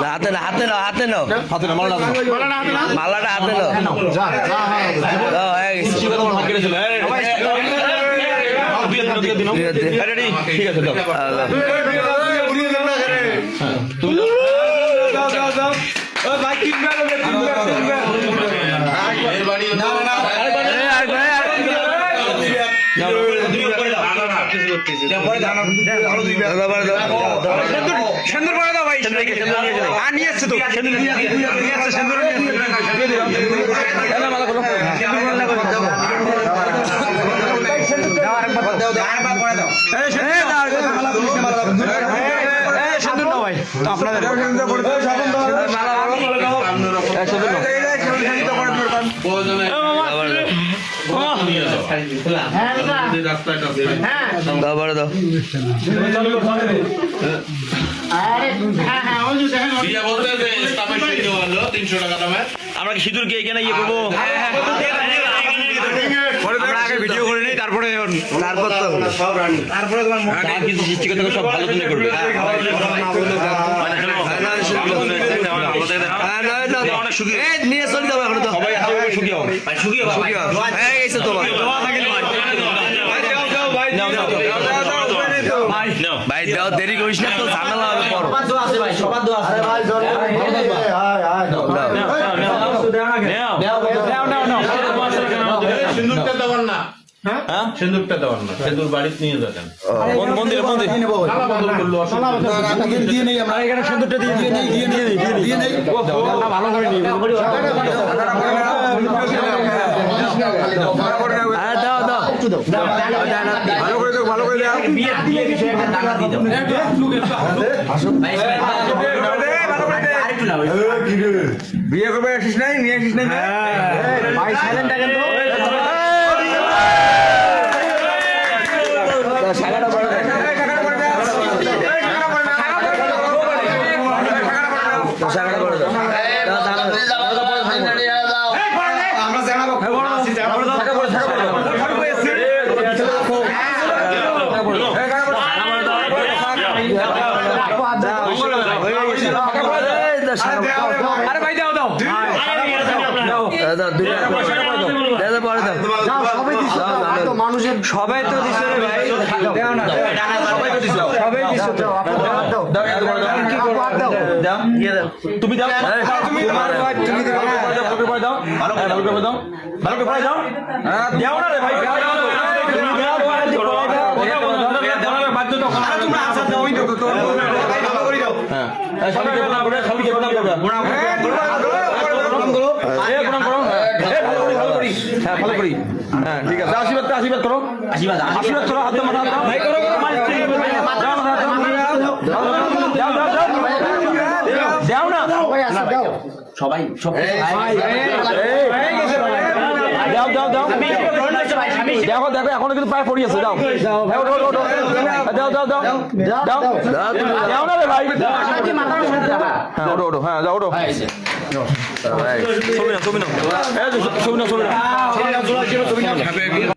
হাতে না হাতে নাও হাতে নাও হাতে না মালাটা মালাটা হাতে নাও হয়ে গেছে ঠিক আছে সুন্দর করে দাও ভাই আর নিয়ে এসছে তো সুন্দর না ভাই আপনাদের আমরা কি সিঁদুর গিয়ে এখানে ইয়ে করবো ভিডিও করে নেই তারপরে তারপরে তোমার কিছু সৃষ্টিকর্তা সব ভালো দিনে করবে অনেক সুখী নিয়ে চলে যাবো এখন তো সবাই সুখী হবে ভাই দাও দেরি করিস না তো ঝামেলা হবে সিন্দুরটা দেওয়ার না সিন্দুরটা দেওয়ার না সিন্দুর বাড়িতে নিয়ে যাবেন মন্দিরে দিয়ে নেই আমরা এখানে সুন্দরটা দিয়ে নেই ভালো করে নিই দাও দাও ভালো করে দাও বিয়ে করবে আসিস নাই নিয়ে আসিস নাই ভাই সাইলেন্ট থাকেন তো আরে ভাই দাও দাও মানুষের সবাই তো দিছে রে ভাই সবাই তো দিছো সবাই দিছো তো তুমি দাও তুমি দাও ভালো করে দাও দাও না রে ভাই ভালো করি হ্যাঁ ঠিক আছে আশীর্বাদ করো হাত মাথা ভাই করো দাও না সবাই দেখো এখনো কিন্তু প্রায় পড়ি আছে দাও না রে ভাই হ্যাঁ ওটো হ্যাঁ যাও ওটো ছবি না